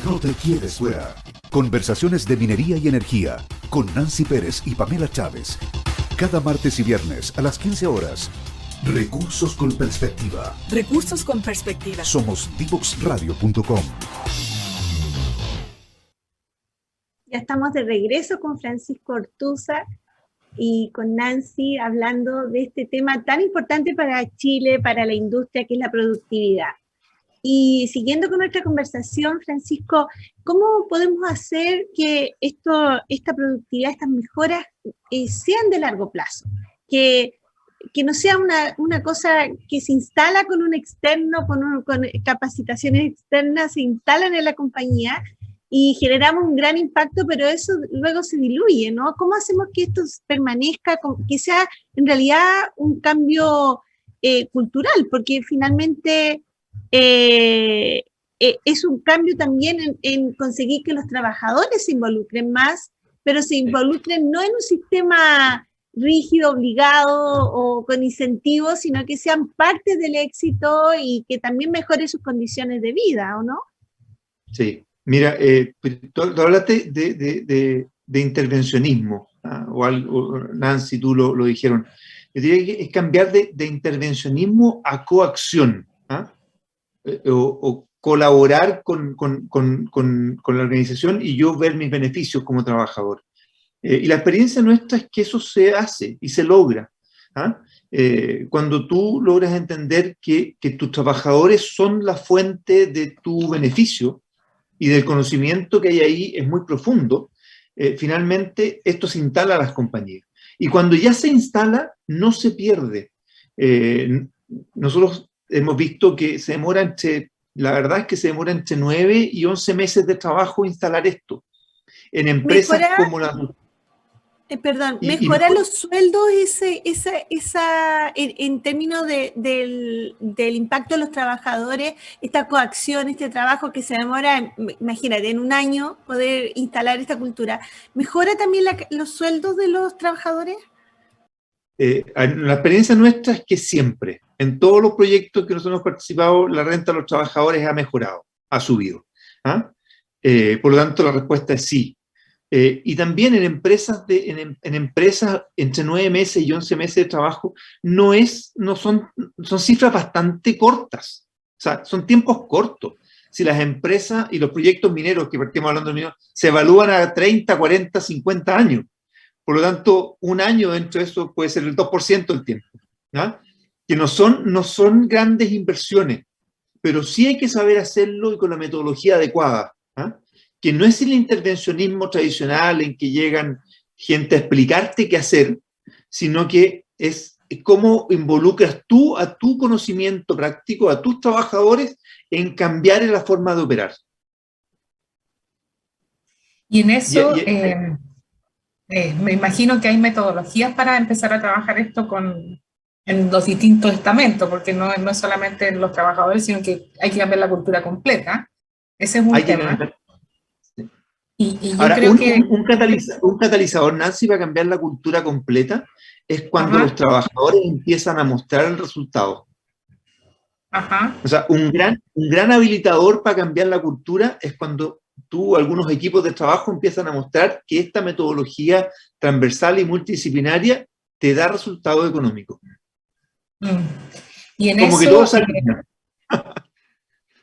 No te quedes fuera. Conversaciones de minería y energía con Nancy Pérez y Pamela Chávez. Cada martes y viernes a las 15 horas. Recursos con perspectiva. Recursos con perspectiva. Somos divoxradio.com. Ya estamos de regreso con Francisco Ortúzar y con Nancy hablando de este tema tan importante para Chile, para la industria, que es la productividad. Y siguiendo con nuestra conversación, Francisco, ¿cómo podemos hacer que esta productividad, estas mejoras sean de largo plazo? Que no sea una cosa que se instala con un externo, con capacitaciones externas, se instalan en la compañía y generamos un gran impacto, pero eso luego se diluye, ¿no? ¿Cómo hacemos que esto permanezca, que sea en realidad un cambio cultural? Porque finalmente es un cambio también en conseguir que los trabajadores se involucren más, pero se involucren no en un sistema rígido, obligado o con incentivos, sino que sean parte del éxito y que también mejore sus condiciones de vida, ¿o no? Sí, mira, tú hablaste de intervencionismo, o algo, Nancy, tú lo dijeron. Yo diría que es cambiar de intervencionismo a coacción, o colaborar con la organización y yo ver mis beneficios como trabajador. Y la experiencia nuestra es que eso se hace y se logra. Cuando tú logras entender que tus trabajadores son la fuente de tu beneficio y del conocimiento que hay ahí es muy profundo, finalmente esto se instala a las compañías. Y cuando ya se instala, no se pierde. Nosotros hemos visto que la verdad es que se demora entre 9 y 11 meses de trabajo instalar esto. En empresas como las... Mejorar los sueldos en términos del impacto de los trabajadores, esta coacción, este trabajo que se demora, imagínate, en un año poder instalar esta cultura. ¿Mejora también los sueldos de los trabajadores? La experiencia nuestra es que siempre, en todos los proyectos que nosotros hemos participado, la renta de los trabajadores ha mejorado, ha subido. Por lo tanto, la respuesta es sí. Y también en empresas entre 9 meses y 11 meses de trabajo son cifras bastante cortas, o sea, son tiempos cortos. Si las empresas y los proyectos mineros, que partimos hablando de mineros, se evalúan a 30, 40, 50 años, por lo tanto, un año dentro de eso puede ser el 2% del tiempo, que no son grandes inversiones, pero sí hay que saber hacerlo y con la metodología adecuada, que no es el intervencionismo tradicional en que llegan gente a explicarte qué hacer, sino que es cómo involucras tú a tu conocimiento práctico, a tus trabajadores, en cambiar en la forma de operar. Y en eso, me imagino que hay metodologías para empezar a trabajar esto en los distintos estamentos, porque no es solamente en los trabajadores, sino que hay que cambiar la cultura completa. Ese es un tema. Y yo ahora, creo que... un catalizador, Nancy, para cambiar la cultura completa es cuando los trabajadores empiezan a mostrar el resultado. O sea, un gran habilitador para cambiar la cultura es cuando algunos equipos de trabajo empiezan a mostrar que esta metodología transversal y multidisciplinaria te da resultado económico. Y en como eso, que todo sale bien.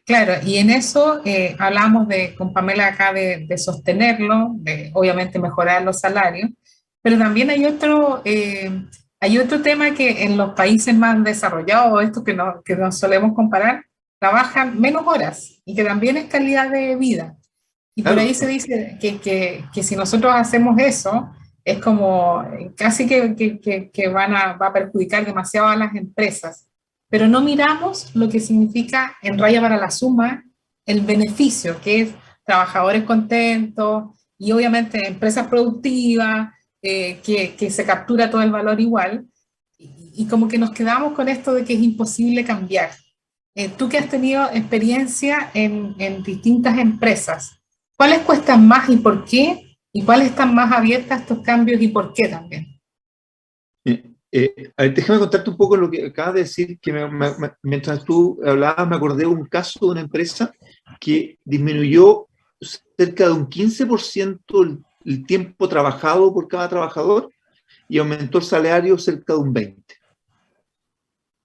Claro, y en eso hablamos con Pamela acá de sostenerlo, de obviamente mejorar los salarios, pero también hay otro tema que en los países más desarrollados, estos que nos solemos comparar, trabajan menos horas y que también es calidad de vida. Y por ahí se dice que si nosotros hacemos eso, es como casi que va a perjudicar demasiado a las empresas. Pero no miramos lo que significa en raya para la suma el beneficio, que es trabajadores contentos y obviamente empresas productivas, que se captura todo el valor igual. Y como que nos quedamos con esto de que es imposible cambiar. Tú que has tenido experiencia en distintas empresas, ¿cuáles cuestan más y por qué? ¿Y cuáles están más abiertas a estos cambios y por qué también? A ver, déjame contarte un poco lo que acabas de decir, que mientras tú hablabas me acordé de un caso de una empresa que disminuyó cerca de un 15% el tiempo trabajado por cada trabajador y aumentó el salario cerca de un 20%.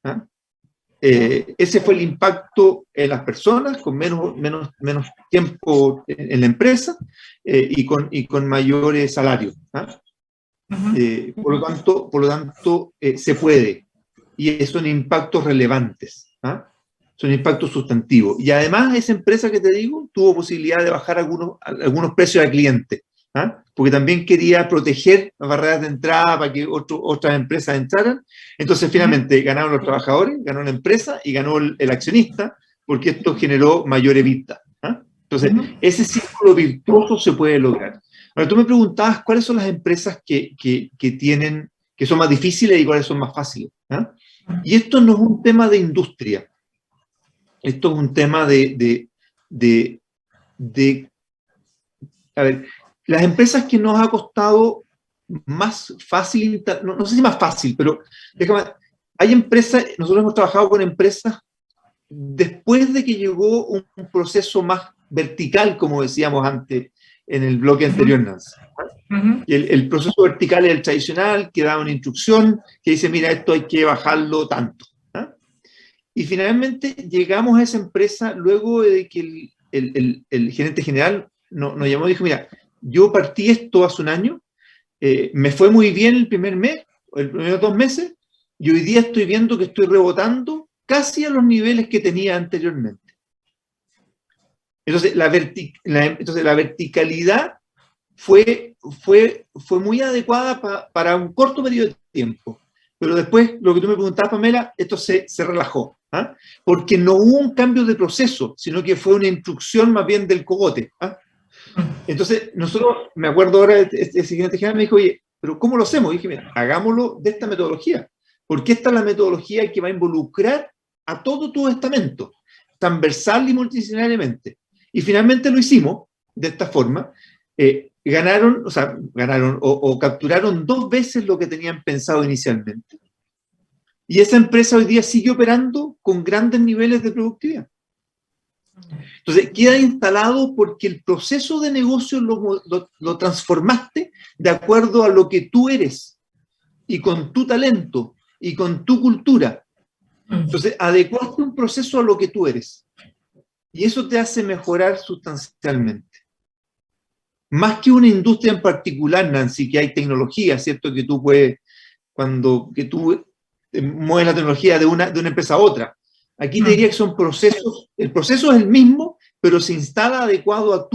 ¿Ah? Ese fue el impacto en las personas, con menos tiempo en la empresa y con mayores salarios. ¿Ah? Por lo tanto se puede. Y son impactos relevantes. ¿Ah? Son impactos sustantivos. Y además esa empresa que te digo tuvo posibilidad de bajar algunos precios al cliente. ¿Ah? Porque también quería proteger las barreras de entrada para que otras empresas entraran. Entonces finalmente ganaron los trabajadores, ganó la empresa y ganó el accionista, porque esto generó mayor EBITDA. ¿Ah? Entonces ese círculo virtuoso se puede lograr. Ahora tú me preguntabas cuáles son las empresas que son más difíciles y cuáles son más fáciles. ¿Ah? Y esto no es un tema de industria. Esto es un tema a ver, las empresas que nos ha costado más fácil, no sé si más fácil, pero déjame, hay empresas, nosotros hemos trabajado con empresas después de que llegó un proceso más vertical, como decíamos antes en el bloque anterior, Nancy. Y el proceso vertical es el tradicional, que da una instrucción, que dice, mira, esto hay que bajarlo tanto. ¿Ah? Y finalmente llegamos a esa empresa luego de que el gerente general nos llamó y dijo, mira, yo partí esto hace un año, me fue muy bien el primer mes, el primeros 2 meses, y hoy día estoy viendo que estoy rebotando casi a los niveles que tenía anteriormente. Entonces, la verticalidad fue muy adecuada para un corto periodo de tiempo. Pero después, lo que tú me preguntabas, Pamela, esto se relajó. ¿Ah? Porque no hubo un cambio de proceso, sino que fue una instrucción más bien del cogote. ¿Ah? Entonces, nosotros, me acuerdo ahora, el siguiente general me dijo, oye, ¿pero cómo lo hacemos? Y dije, mira, hagámoslo de esta metodología, porque esta es la metodología que va a involucrar a todo tu estamento, transversal y multidisciplinariamente. Y finalmente lo hicimos de esta forma. Ganaron o capturaron 2 veces lo que tenían pensado inicialmente. Y esa empresa hoy día sigue operando con grandes niveles de productividad. Entonces, queda instalado porque el proceso de negocio lo transformaste de acuerdo a lo que tú eres, y con tu talento, y con tu cultura. Entonces, adecuaste un proceso a lo que tú eres. Y eso te hace mejorar sustancialmente. Más que una industria en particular, Nancy, que hay tecnología, ¿cierto? Que tú puedes, que tú mueves la tecnología de una empresa a otra. Aquí te diría que son procesos, el proceso es el mismo, pero se instala adecuado a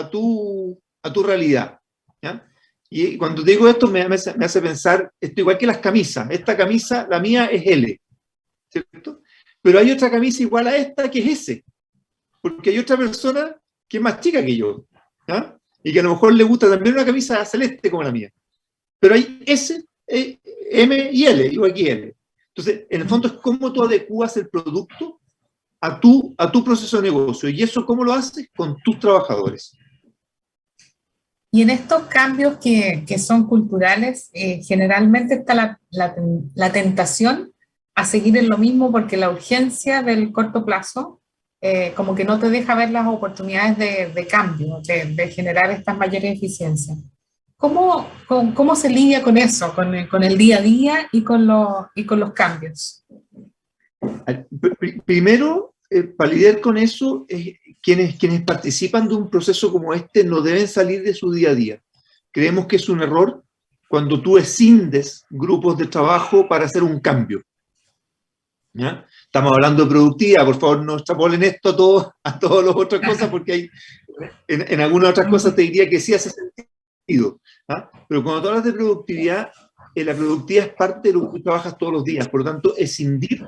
tu realidad. ¿Ya? Y cuando te digo esto me hace pensar, esto igual que las camisas. Esta camisa, la mía es L, ¿cierto? Pero hay otra camisa igual a esta que es S, porque hay otra persona que es más chica que yo, ¿ya? Y que a lo mejor le gusta también una camisa celeste como la mía. Pero hay S, M y L, igual que L. Entonces, en el fondo es cómo tú adecuas el producto a tu proceso de negocio. ¿Y eso cómo lo haces? Con tus trabajadores. Y en estos cambios que son culturales, generalmente está la tentación a seguir en lo mismo porque la urgencia del corto plazo como que no te deja ver las oportunidades de cambio, de generar estas mayores eficiencias. ¿Cómo se lidia con eso, con el día a día y con los cambios? Primero, para lidiar con eso, quienes participan de un proceso como este no deben salir de su día a día. Creemos que es un error cuando tú escindes grupos de trabajo para hacer un cambio. ¿Ya? Estamos hablando de productividad, por favor no extrapolen esto a todas las otras cosas, porque hay, en algunas otras cosas te diría que sí hace sentido. ¿Ah? Pero cuando tú hablas de productividad, la productividad es parte de lo que tú trabajas todos los días. Por lo tanto, escindir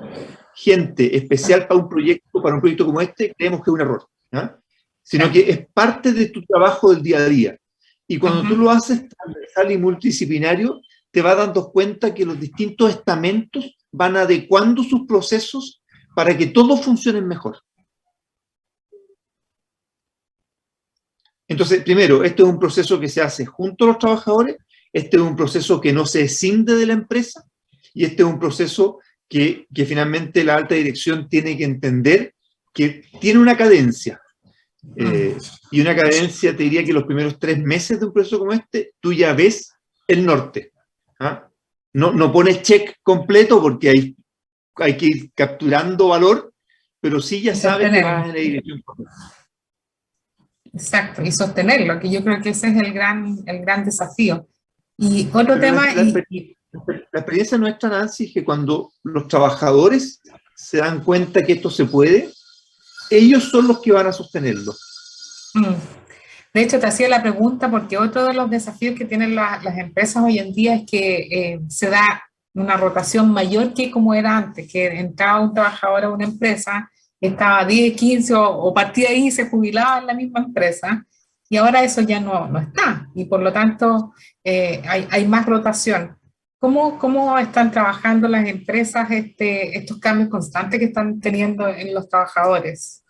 gente especial para un proyecto como este, creemos que es un error. ¿Ah? Sino que es parte de tu trabajo del día a día. Y cuando tú lo haces transversal y multidisciplinario, te vas dando cuenta que los distintos estamentos van adecuando sus procesos para que todos funcionen mejor. Entonces, primero, esto es un proceso que se hace junto a los trabajadores, este es un proceso que no se escinde de la empresa, y este es un proceso que finalmente la alta dirección tiene que entender que tiene una cadencia. Y una cadencia, te diría que los primeros 3 meses de un proceso como este, tú ya ves el norte. ¿Ah? No pones check completo porque hay que ir capturando valor, pero sí ya sabes que vas en la dirección correcta. Exacto, y sostenerlo, que yo creo que ese es el gran desafío. Y otro Pero tema... la experiencia nuestra, Nancy, es que cuando los trabajadores se dan cuenta que esto se puede, ellos son los que van a sostenerlo. De hecho, te hacía la pregunta porque otro de los desafíos que tienen las empresas hoy en día es que se da una rotación mayor que como era antes, que entraba un trabajador a una empresa, estaba 10, 15 o partía ahí y se jubilaba en la misma empresa, y ahora eso ya no está, y por lo tanto hay más rotación. ¿Cómo están trabajando las empresas estos cambios constantes que están teniendo en los trabajadores?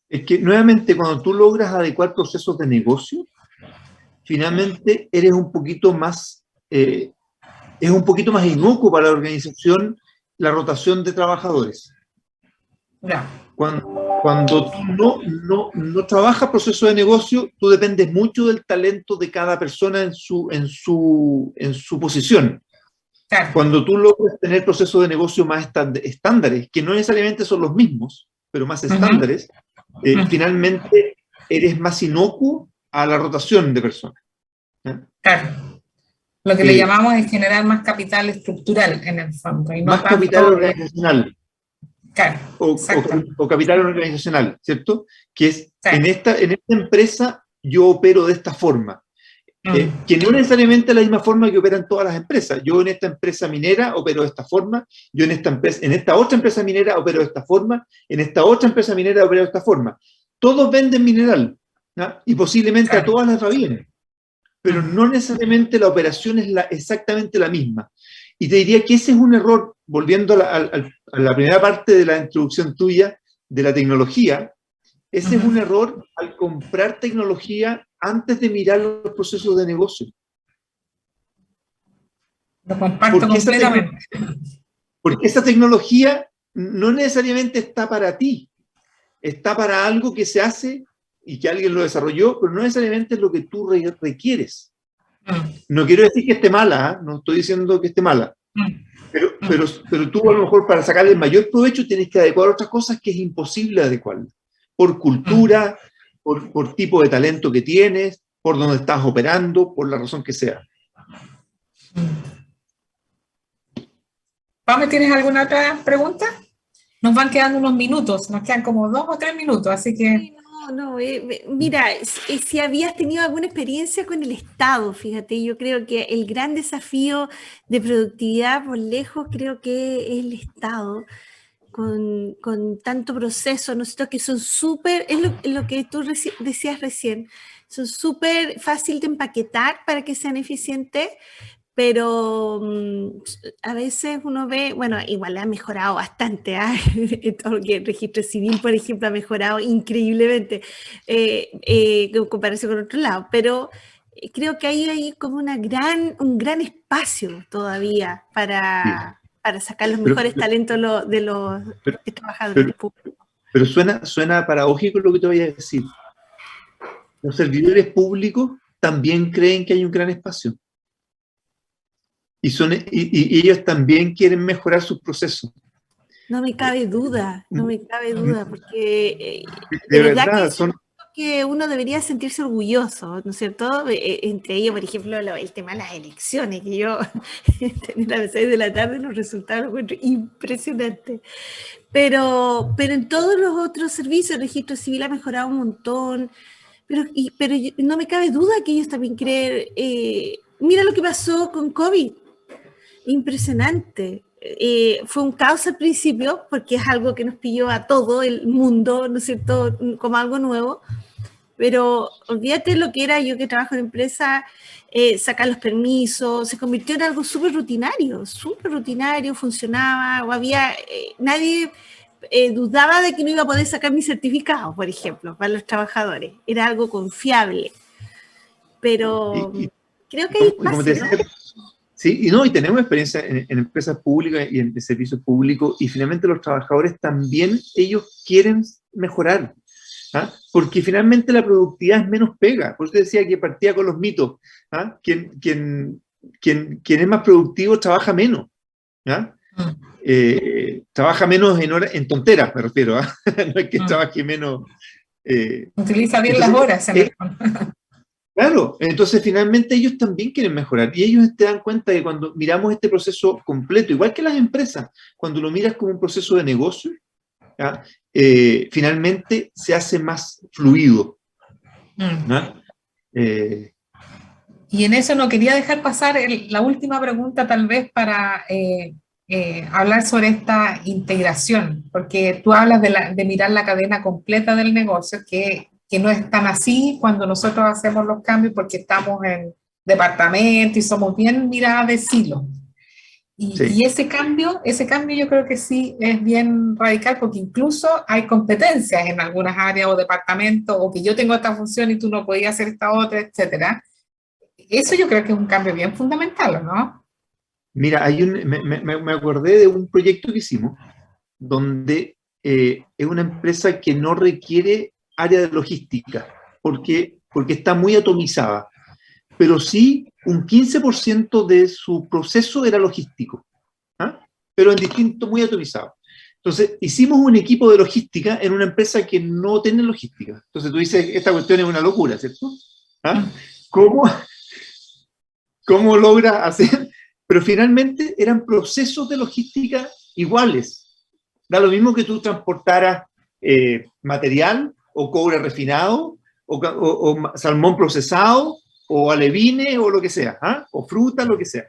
Es que nuevamente cuando tú logras adecuar procesos de negocio, finalmente eres un poquito más, es un poquito más inocuo para la organización la rotación de trabajadores. Ya. Cuando tú no trabajas procesos de negocio, tú dependes mucho del talento de cada persona en su posición. Claro. Cuando tú logras tener procesos de negocio más estándares, que no necesariamente son los mismos, pero más estándares, finalmente eres más inocuo a la rotación de personas. Claro. Lo que le llamamos es generar más capital estructural en el fondo. Y no más capital organizacional. Claro, o capital organizacional, ¿cierto? Que es, en esta empresa yo opero de esta forma. Que no necesariamente la misma forma que operan todas las empresas. Yo en esta empresa minera opero de esta forma, yo en esta otra empresa minera opero de esta forma, en esta otra empresa minera opero de esta forma. Todos venden mineral, ¿no? Y posiblemente a todas las va bien, pero no necesariamente la operación es exactamente la misma. Y te diría que ese es un error, volviendo a la primera parte de la introducción tuya de la tecnología, ese es un error al comprar tecnología antes de mirar los procesos de negocio. Lo comparto completamente. Porque esa tecnología no necesariamente está para ti, está para algo que se hace y que alguien lo desarrolló, pero no necesariamente es lo que tú requieres. No quiero decir que esté mala, ¿eh? No estoy diciendo que esté mala, pero tú a lo mejor para sacarle el mayor provecho tienes que adecuar otras cosas que es imposible adecuar, por cultura, por tipo de talento que tienes, por donde estás operando, por la razón que sea. Pame, ¿tienes alguna otra pregunta? Nos van quedando unos minutos, nos quedan como 2 o 3 minutos, así que... Mira, si habías tenido alguna experiencia con el Estado, fíjate, yo creo que el gran desafío de productividad por lejos creo que es el Estado, con tanto proceso, ¿no es cierto?, que son súper, es lo que tú decías recién, son súper fácil de empaquetar para que sean eficientes, pero a veces uno ve, bueno, igual ha mejorado bastante, el registro civil, por ejemplo, ha mejorado increíblemente en comparación con otro lado, pero creo que hay como un gran espacio todavía para sacar los mejores talentos de los trabajadores públicos. Pero suena paradójico lo que te voy a decir. Los servidores públicos también creen que hay un gran espacio. Y ellos también quieren mejorar sus procesos. No me cabe duda, porque de verdad que uno debería sentirse orgulloso, ¿no es cierto? Entre ellos, por ejemplo, el tema de las elecciones, que yo tener a las 6 de la tarde los resultados los encuentro impresionantes. Pero en todos los otros servicios, el registro civil ha mejorado un montón, pero no me cabe duda que ellos también creen, mira lo que pasó con COVID. Impresionante. Fue un caos al principio, porque es algo que nos pilló a todo el mundo, ¿no es cierto?, como algo nuevo, pero olvídate lo que era yo que trabajo en empresa, sacar los permisos, se convirtió en algo súper rutinario, funcionaba, o había, nadie dudaba de que no iba a poder sacar mi certificado, por ejemplo, para los trabajadores, era algo confiable, pero creo que hay espacio, ¿no? Sí, y tenemos experiencia en empresas públicas y en servicios públicos, y finalmente los trabajadores también, ellos quieren mejorar. ¿ah? Porque finalmente la productividad es menos pega. Por eso decía que partía con los mitos. ¿Ah? Quien es más productivo trabaja menos. ¿Ah? Trabaja menos en tonteras, me refiero. ¿Ah? No es que trabaje menos. Utiliza bien entonces, las horas en el fondo. Claro, entonces finalmente ellos también quieren mejorar y ellos te dan cuenta que cuando miramos este proceso completo, igual que las empresas, cuando lo miras como un proceso de negocio, ¿ya? Finalmente se hace más fluido. ¿Ya? Y en eso no quería dejar pasar la última pregunta tal vez para hablar sobre esta integración, porque tú hablas de mirar la cadena completa del negocio, que no es tan así cuando nosotros hacemos los cambios porque estamos en departamento y somos bien miradas de silo. Sí. Y ese cambio yo creo que sí es bien radical porque incluso hay competencias en algunas áreas o departamentos o que yo tengo esta función y tú no podías hacer esta otra, etcétera. Eso yo creo que es un cambio bien fundamental, ¿no? Mira, me acordé de un proyecto que hicimos donde es una empresa que no requiere área de logística porque está muy atomizada, pero sí un 15% de su proceso era logístico, ¿ah? Pero en distinto, muy atomizado. Entonces, hicimos un equipo de logística en una empresa que no tiene logística. Entonces tú dices, esta cuestión es una locura, ¿cierto? ¿Ah? ¿Cómo logra hacer? Pero finalmente eran procesos de logística iguales. Da lo mismo que tú transportaras material o cobre refinado o salmón procesado o alevines o lo que sea, ¿ah? O fruta, lo que sea.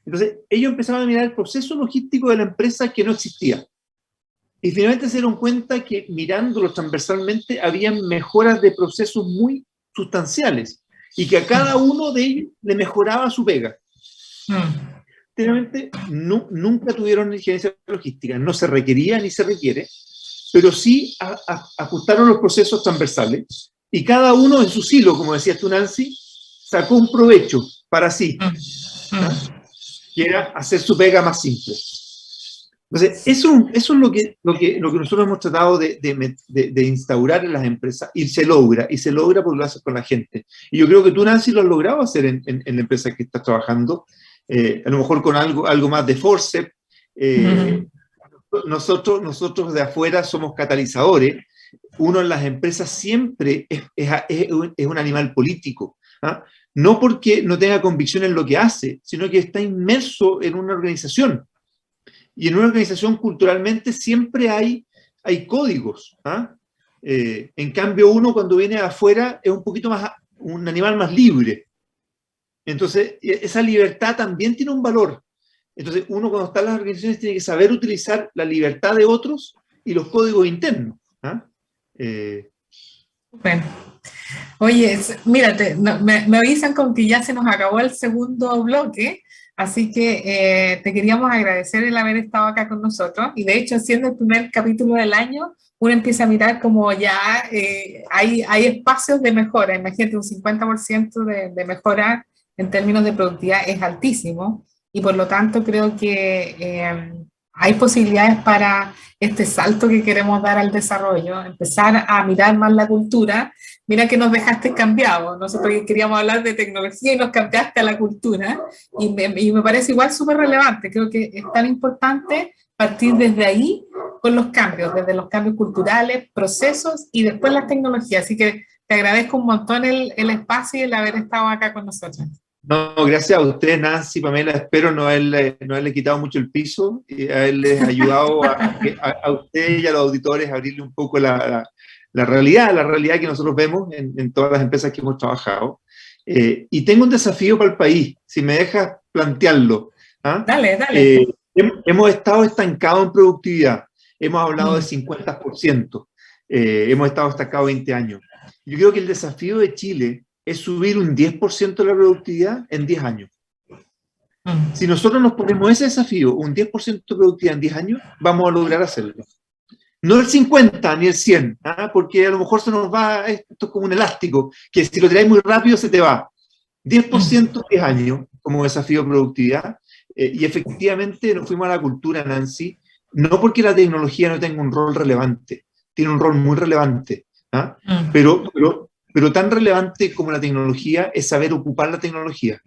Entonces ellos empezaron a mirar el proceso logístico de la empresa que no existía. Y finalmente se dieron cuenta que mirándolo transversalmente habían mejoras de procesos muy sustanciales y que a cada uno de ellos le mejoraba su pega. Finalmente, nunca tuvieron injerencia logística, no se requería ni se requiere, pero sí ajustaron los procesos transversales y cada uno en su silo, como decías tú, Nancy, sacó un provecho para sí, ¿ah? Que era hacer su pega más simple. Entonces, eso es lo que nosotros hemos tratado de instaurar en las empresas y se logra porque lo haces con la gente. Y yo creo que tú, Nancy, lo has logrado hacer en la empresa que estás trabajando, a lo mejor con algo más de forceps. Nosotros de afuera somos catalizadores. Uno en las empresas siempre es un animal político, ¿ah? No porque no tenga convicción en lo que hace, sino que está inmerso en una organización. Y en una organización culturalmente siempre hay códigos, ¿ah? En cambio uno cuando viene de afuera es un poquito más, un animal más libre. Entonces esa libertad también tiene un valor. Entonces uno cuando está en las organizaciones tiene que saber utilizar la libertad de otros y los códigos internos, ¿ah? Bueno. Oye, mírate, me avisan con que ya se nos acabó el segundo bloque, así que te queríamos agradecer el haber estado acá con nosotros, y de hecho, siendo el primer capítulo del año, uno empieza a mirar como ya hay espacios de mejora. Imagínate, un 50% de mejora en términos de productividad es altísimo, y por lo tanto creo que hay posibilidades para este salto que queremos dar al desarrollo, empezar a mirar más la cultura. Mira que nos dejaste cambiados, nosotros queríamos hablar de tecnología y nos cambiaste a la cultura, y me parece igual súper relevante. Creo que es tan importante partir desde ahí con los cambios, desde los cambios culturales, procesos y después las tecnologías. Así que te agradezco un montón el espacio y el haber estado acá con nosotros. No, gracias a usted, Nancy, Pamela. Espero no haberle quitado mucho el piso y haberles ayudado a usted y a los auditores a abrirle un poco la realidad que nosotros vemos en todas las empresas que hemos trabajado. Y tengo un desafío para el país, si me dejas plantearlo. ¿Ah? Dale. Hemos estado estancados en productividad, hemos hablado de 50%, hemos estado estancados 20 años. Yo creo que el desafío de Chile es subir un 10% de la productividad en 10 años. Si nosotros nos ponemos ese desafío, un 10% de productividad en 10 años, vamos a lograr hacerlo. No el 50 ni el 100, ¿ah? Porque a lo mejor se nos va, esto es como un elástico, que si lo tiráis muy rápido se te va. 10% en 10 años como desafío de productividad, y efectivamente nos fuimos a la cultura, Nancy, no porque la tecnología no tenga un rol relevante, tiene un rol muy relevante, ¿ah? Pero tan relevante como la tecnología es saber ocupar la tecnología.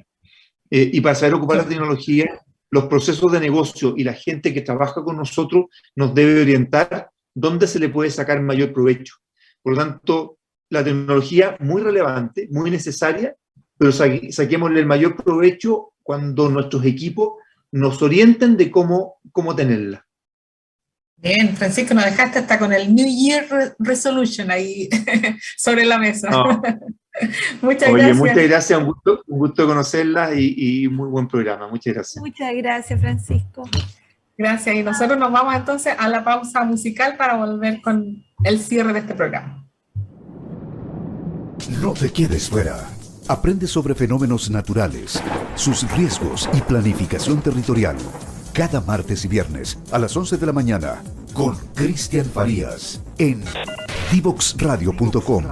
Y para saber ocupar la tecnología, los procesos de negocio y la gente que trabaja con nosotros nos debe orientar dónde se le puede sacar mayor provecho. Por lo tanto, la tecnología muy relevante, muy necesaria, pero saquémosle el mayor provecho cuando nuestros equipos nos orienten de cómo tenerla. Bien, Francisco, nos dejaste hasta con el New Year Resolution ahí sobre la mesa. No. Muchas Oye, gracias. muchas gracias, un gusto conocerla y muy buen programa. Muchas gracias. Muchas gracias, Francisco. Gracias, y nosotros nos vamos entonces a la pausa musical para volver con el cierre de este programa. No te quedes fuera. Aprende sobre fenómenos naturales, sus riesgos y planificación territorial. Cada martes y viernes a las 11 de la mañana con Cristian Farías en divoxradio.com.